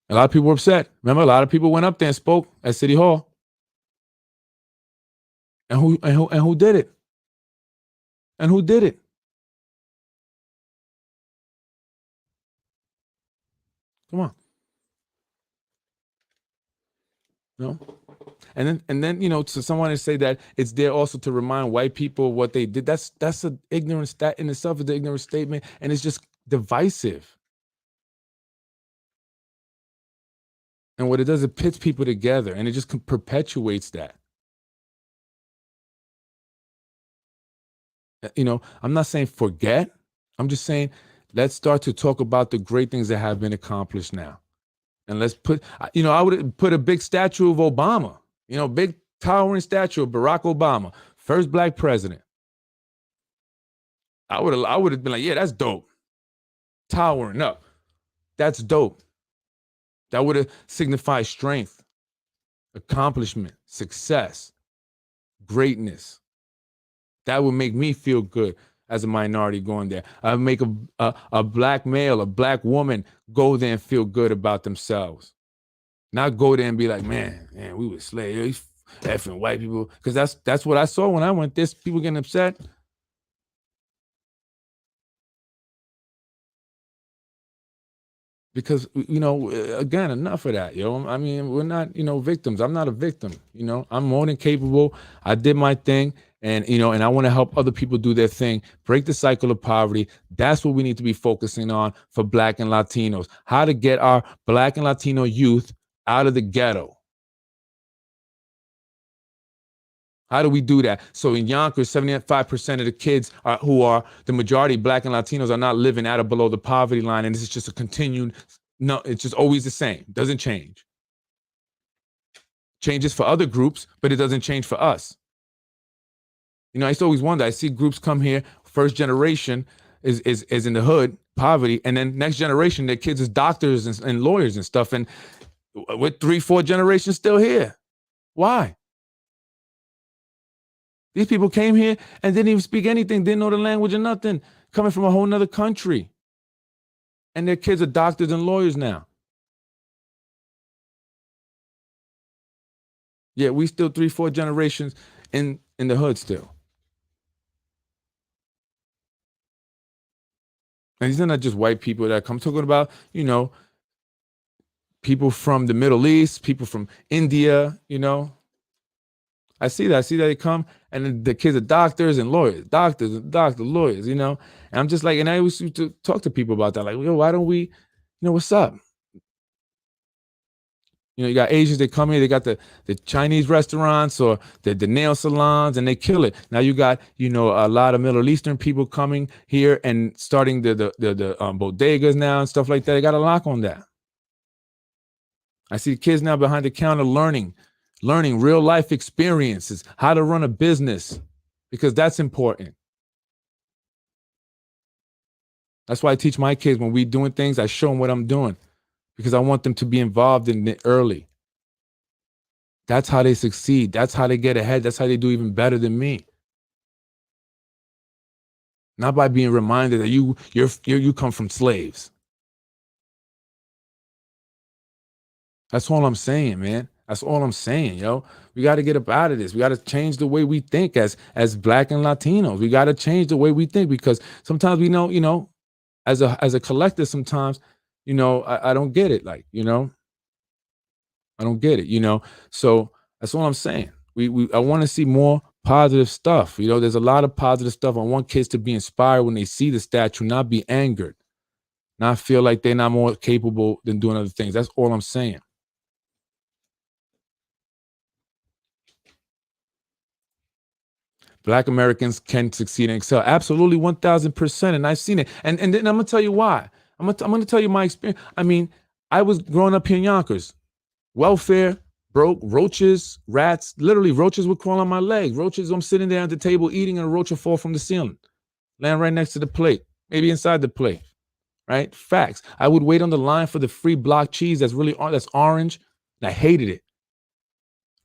A lot of people were upset. Remember, a lot of people went up there and spoke at City Hall. And who did it? And who did it? Come on. No. And then you know, to someone to say that it's there also to remind white people what they did. That's an ignorance. That in itself is an ignorant statement, and it's just divisive. And what it does, it pits people together, and it just perpetuates that. You know, I'm not saying forget. I'm just saying let's start to talk about the great things that have been accomplished now. And let's put, you know, I would put a big statue of Obama, you know, big towering statue of Barack Obama, first Black president. I would have been like, yeah, that's dope. Towering up. That's dope. That would have signified strength, accomplishment, success, greatness. That would make me feel good as a minority going there. I would make a Black male, a Black woman go there and feel good about themselves. Not go there and be like, man, we were slaves, effing white people. Because that's what I saw when I went there. People getting upset. because again, enough of that, yo. I mean, we're not, victims. I'm not a victim. I'm more than capable. I did my thing, and and I want to help other people do their thing, break the cycle of poverty. That's what we need to be focusing on for Black and Latinos. How to get our Black and Latino youth out of the ghetto. How do we do that? So in Yonkers, 75% of the kids who are the majority Black and Latinos are not living at or below the poverty line. And this is just a continued, no, it's just always the same. Doesn't change. Changes for other groups, but it doesn't change for us. I used to always wonder, I see groups come here, first generation is in the hood, poverty, and then next generation, their kids is doctors and lawyers and stuff. And with 3-4 generations still here. Why? These people came here and didn't even speak anything, didn't know the language or nothing, coming from a whole nother country. And their kids are doctors and lawyers now. Yeah, we still 3-4 generations in the hood still. And these are not just white people that come. Talking about, people from the Middle East, people from India, I see that. They come and the kids are doctors and lawyers, lawyers, And I'm just like, and I always used to talk to people about that. Like, why don't we, what's up? You got Asians that come here, they got the Chinese restaurants or the nail salons, and they kill it. Now you got, a lot of Middle Eastern people coming here and starting the bodegas now and stuff like that. They got a lock on that. I see kids now behind the counter learning real life experiences, how to run a business, because that's important. That's why I teach my kids when we doing things, I show them what I'm doing, because I want them to be involved in it early. That's how they succeed. That's how they get ahead. That's how they do even better than me. Not by being reminded that you come from slaves. That's all I'm saying, man. That's all I'm saying, yo. We got to get up out of this. We got to change the way we think as Black and Latinos. We got to change the way we think, because sometimes we know, as a collective, sometimes, I don't get it. Like, I don't get it, So that's all I'm saying. I want to see more positive stuff. There's a lot of positive stuff. I want kids to be inspired when they see the statue, not be angered, not feel like they're not more capable than doing other things. That's all I'm saying. Black Americans can succeed and excel. Absolutely, 1,000%. And I've seen it. And then I'm going to tell you why. I'm going to tell you my experience. I mean, I was growing up here in Yonkers. Welfare, broke, roaches, rats. Literally, roaches would crawl on my legs. Roaches, I'm sitting there at the table eating, and a roach would fall from the ceiling, land right next to the plate, maybe inside the plate, right? Facts. I would wait on the line for the free block cheese that's orange, and I hated it.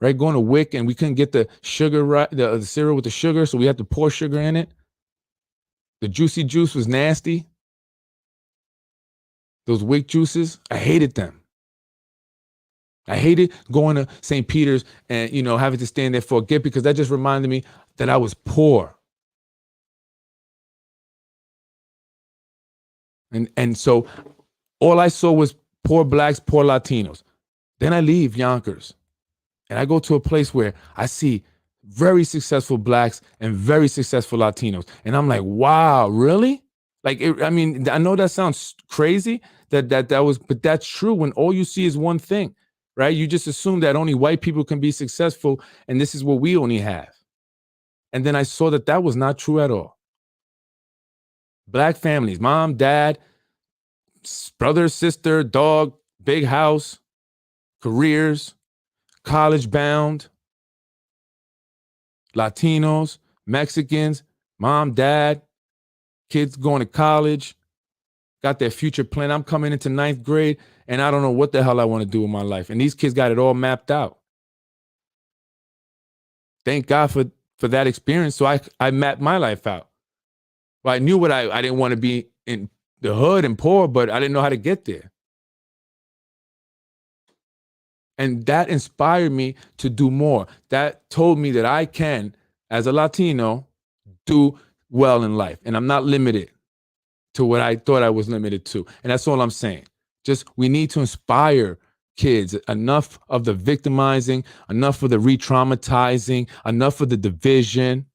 Right, going to Wick, and we couldn't get the sugar right, the cereal with the sugar, so we had to pour sugar in it. The juicy juice was nasty. Those Wick juices, I hated them. I hated going to St. Peter's and having to stand there for a gift, because that just reminded me that I was poor. And so all I saw was poor Blacks, poor Latinos. Then I leave Yonkers. And I go to a place where I see very successful Blacks and very successful Latinos. And I'm like, wow, really? Like, I know that sounds crazy, that was, but that's true when all you see is one thing, right? You just assume that only white people can be successful, and this is what we only have. And then I saw that was not true at all. Black families, mom, dad, brother, sister, dog, big house, careers, college bound, Latinos, Mexicans, mom, dad, kids going to college, got their future plan. I'm coming into 9th grade and I don't know what the hell I want to do with my life. And these kids got it all mapped out. Thank God for that experience. So I mapped my life out. Well, I knew what I didn't want to be in the hood and poor, but I didn't know how to get there. And that inspired me to do more. That told me that I can, as a Latino, do well in life. And I'm not limited to what I thought I was limited to. And that's all I'm saying. Just we need to inspire kids. Enough of the victimizing, enough of the re-traumatizing, enough of the division.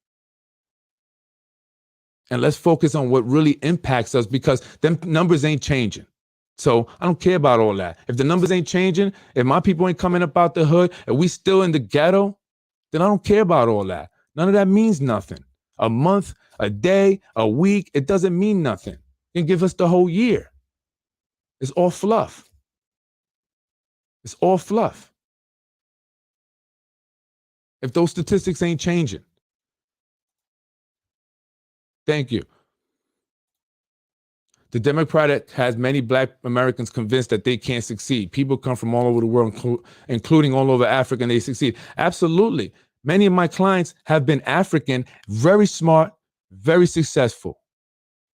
And let's focus on what really impacts us, because them numbers ain't changing. So I don't care about all that. If the numbers ain't changing, if my people ain't coming up out the hood, if we still in the ghetto, then I don't care about all that. None of that means nothing. A month, a day, a week, it doesn't mean nothing. You can give us the whole year. It's all fluff. It's all fluff. If those statistics ain't changing. Thank you. The Democratic has many Black Americans convinced that they can't succeed. People come from all over the world, including all over Africa, and they succeed. Absolutely. Many of my clients have been African, very smart, very successful.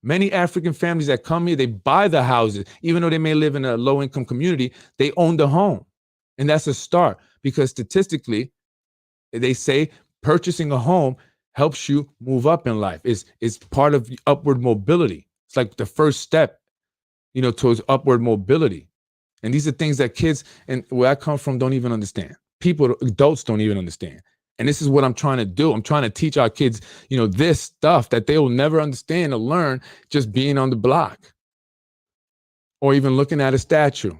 Many African families that come here, they buy the houses. Even though they may live in a low-income community, they own the home. And that's a start, because statistically, they say purchasing a home helps you move up in life. It's part of upward mobility. It's like the first step, towards upward mobility. And these are things that kids and where I come from don't even understand. People, adults don't even understand. And this is what I'm trying to do. I'm trying to teach our kids, this stuff that they will never understand or learn just being on the block or even looking at a statue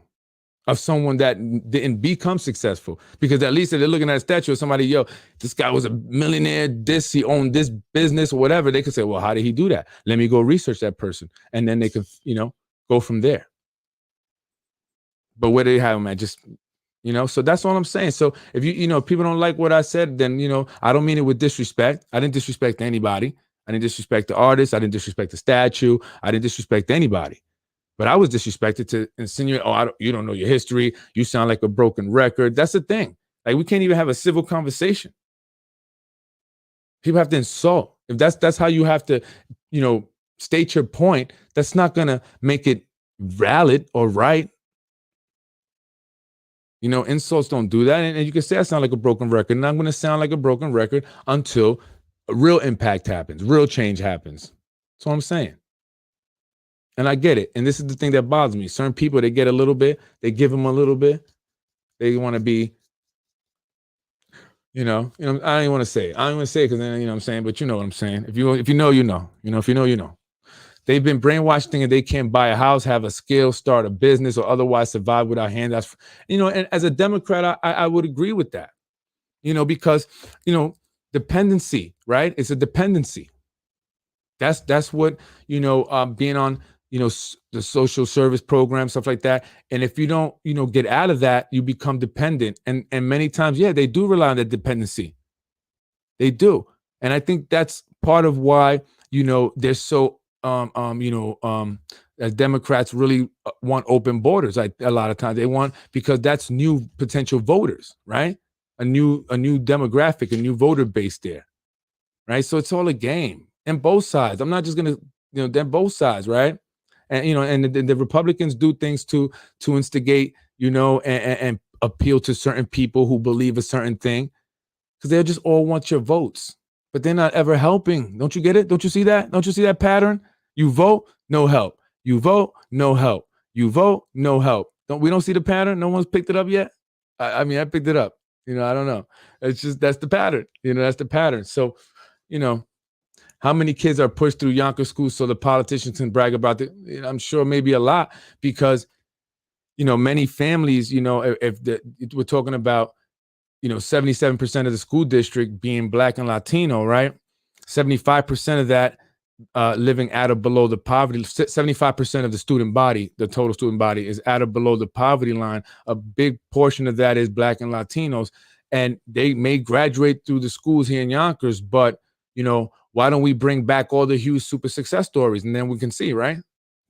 of someone that didn't become successful. Because at least if they're looking at a statue of somebody, this guy was a millionaire, he owned this business or whatever, they could say, well, how did he do that? Let me go research that person. And then they could, go from there. But where do they have them at? Just, so that's all I'm saying. So if if people don't like what I said, then, I don't mean it with disrespect. I didn't disrespect anybody. I didn't disrespect the artist. I didn't disrespect the statue. I didn't disrespect anybody. But I was disrespected to insinuate, you don't know your history. You sound like a broken record. That's the thing. Like, we can't even have a civil conversation. People have to insult. If that's how you have to, state your point, that's not going to make it valid or right. Insults don't do that. And you can say I sound like a broken record. And I'm going to sound like a broken record until a real impact happens, real change happens. That's what I'm saying. And I get it. And this is the thing that bothers me. Certain people, they get a little bit, they give them a little bit. They want to be, I don't even want to say it. I don't want to say it because then, what I'm saying, but you know what I'm saying. If you know, you know. If you know, you know. They've been brainwashed thinking they can't buy a house, have a skill, start a business, or otherwise survive without handouts. And as a Democrat, I would agree with that, because, dependency, right? It's a dependency. That's what, being on, the social service program, stuff like that. And if you don't, get out of that, you become dependent. And many times, they do rely on that dependency. They do. And I think that's part of why, they're so, as Democrats really want open borders. A lot of times they want, because that's new potential voters, right? A new demographic, a new voter base there, right? So it's all a game. And both sides. I'm not just gonna, they're both sides, right? And and the Republicans do things to instigate, and appeal to certain people who believe a certain thing, because they just all want your votes, but they're not ever helping. Don't you get it? Don't you see that? Don't you see that pattern? You vote, no help. You vote, no help. You vote, no help. We don't see the pattern? No one's picked it up yet? I mean, I picked it up. I don't know. It's just, that's the pattern. That's the pattern. So, how many kids are pushed through Yonkers schools so the politicians can brag about it? I'm sure maybe a lot, because, many families, if we're talking about, 77% of the school district being Black and Latino, right? 75% of that living at or below the poverty. 75% of the student body, the total student body, is at or below the poverty line. A big portion of that is Black and Latinos, and they may graduate through the schools here in Yonkers, but why don't we bring back all the huge super success stories, and then we can see, right?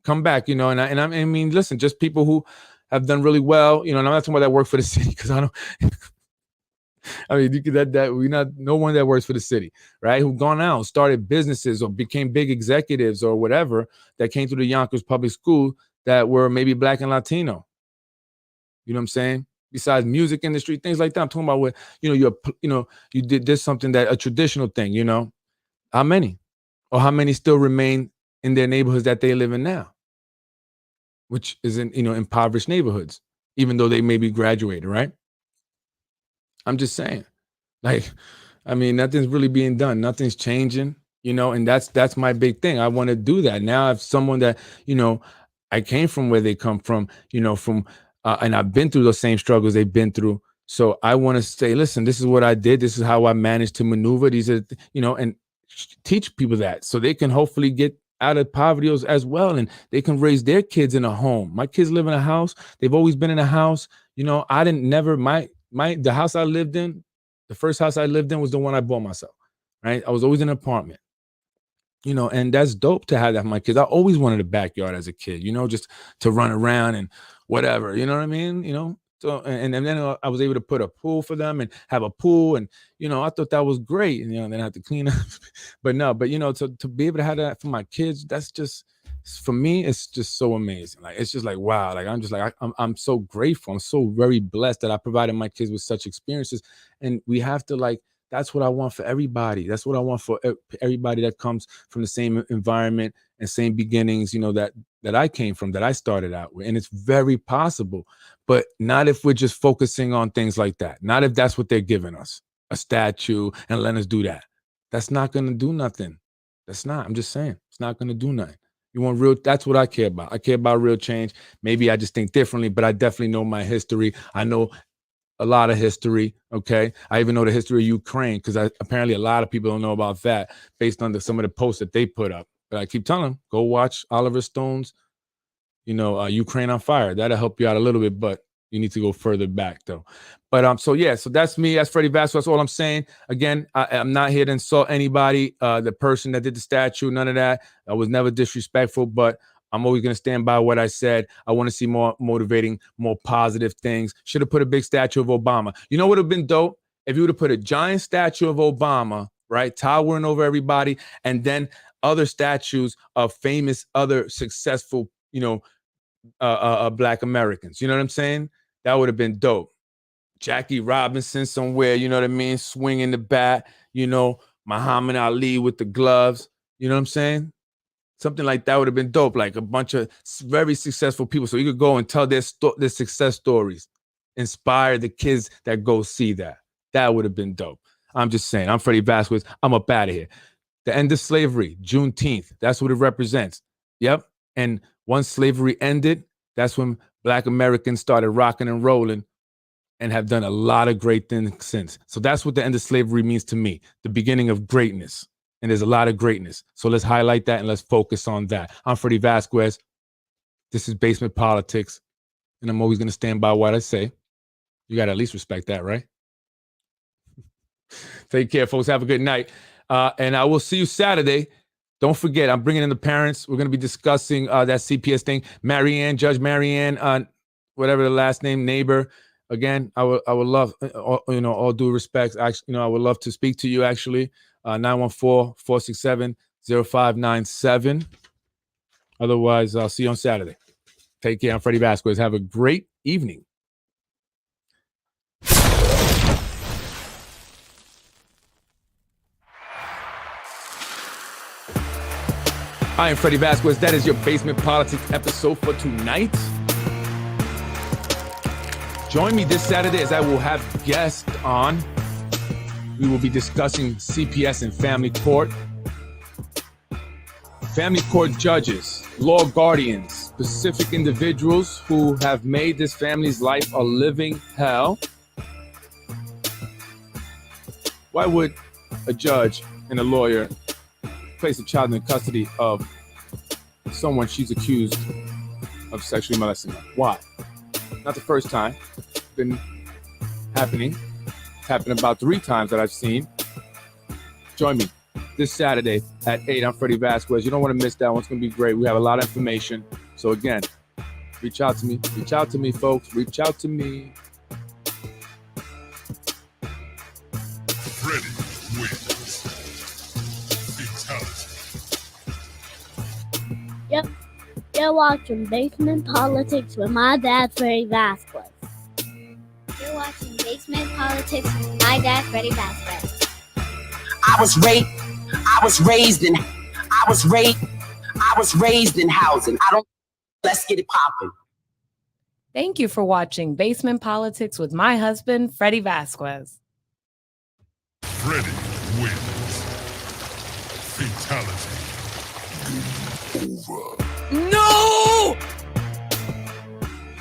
Come back, and I mean, listen, just people who have done really well, and I'm not talking about that work for the city, because I don't. I mean, no one that works for the city, right? Who've gone out, started businesses, or became big executives or whatever, that came through the Yonkers public school that were maybe Black and Latino. You know what I'm saying? Besides music industry, things like that. I'm talking about where, you did something, that a traditional thing, How many? Or how many still remain in their neighborhoods that they live in now? which is in, impoverished neighborhoods, even though they may be graduated, right? I'm just saying, like, I mean, nothing's really being done. Nothing's changing, and that's my big thing. I want to do that. Now, if someone that, I came from where they come from, and I've been through those same struggles they've been through. So I want to say, listen, this is what I did. This is how I managed to maneuver. These are, and teach people that so they can hopefully get out of poverty as well, and they can raise their kids in a home. My kids live in a house. They've always been in a house. I didn't never the house I lived in, the first house I lived in was the one I bought myself, right? I was always in an apartment, and that's dope to have that for my kids. I always wanted a backyard as a kid, just to run around and whatever, you know what I mean? So, and then I was able to put a pool for them and have a pool. And, I thought that was great. And, then I had to clean up, but to be able to have that for my kids, that's just, for me, it's just so amazing. Like, it's just like, wow. Like, I'm just like, I'm so grateful. I'm so very blessed that I provided my kids with such experiences. And we have to that's what I want for everybody. That's what I want for everybody that comes from the same environment and same beginnings, that I came from, that I started out with. And it's very possible, but not if we're just focusing on things like that. Not if that's what they're giving us, a statue, and letting us do that. That's not going to do nothing. That's not. I'm just saying, it's not going to do nothing. You want real, that's what I care about. I care about real change. Maybe I just think differently, but I definitely know my history. I know a lot of history. Okay. I even know the history of Ukraine, because apparently a lot of people don't know about that based on some of the posts that they put up. But I keep telling them, go watch Oliver Stone's, Ukraine on Fire. That'll help you out a little bit, but you need to go further back though. But so that's me. That's Freddy Vazquez. That's all I'm saying. Again, I'm not here to insult anybody. The person that did the statue, none of that. I was never disrespectful, but I'm always going to stand by what I said. I want to see more motivating, more positive things. Should have put a big statue of Obama. You know what would have been dope? If you would have put a giant statue of Obama, right, towering over everybody, and then other statues of famous, other successful, Black Americans. You know what I'm saying? That would have been dope. Jackie Robinson somewhere, you know what I mean? Swinging the bat, Muhammad Ali with the gloves. You know what I'm saying? Something like that would have been dope, like a bunch of very successful people. So you could go and tell their success stories, inspire the kids that go see that. That would have been dope. I'm just saying. I'm Freddy Vazquez. I'm up out of here. The end of slavery, Juneteenth. That's what it represents. Yep. And once slavery ended, that's when Black Americans started rocking and rolling and have done a lot of great things since. So that's what the end of slavery means to me, the beginning of greatness. And there's a lot of greatness. So let's highlight that and let's focus on that. I'm Freddy Vazquez. This is Basement Politics. And I'm always going to stand by what I say. You got to at least respect that, right? Take care, folks. Have a good night. And I will see you Saturday. Don't forget, I'm bringing in the parents. We're going to be discussing that CPS thing. Judge Marianne, whatever the last name, neighbor. Again, I would love, all due respect. Actually, I would love to speak to you, actually. 914-467-0597. Otherwise, I'll see you on Saturday. Take care. I'm Freddy Vazquez. Have a great evening. I am Freddy Vazquez. That is your Basement Politics episode for tonight. Join me this Saturday as I will have guests on. We will be discussing CPS and family court. Family court judges, law guardians, specific individuals who have made this family's life a living hell. Why would a judge and a lawyer place a child in custody of someone she's accused of sexually molesting her? Why? Not the first time. It's been happening. It's happened about 3 times that I've seen. Join me this Saturday at 8. I'm Freddy Vazquez. You don't want to miss that one. It's going to be great. We have a lot of information. So again, reach out to me. Reach out to me, folks. Reach out to me. Freddy wins. Fatality. Yep. You're watching Basement Politics with my dad, Freddy Vazquez. You're watching Basement Politics with my dad, Freddy Vazquez. I was raised in housing. I don't Let's get it popping. Thank you for watching Basement Politics with my husband, Freddy Vazquez. Freddy wins. Fatality. Game over.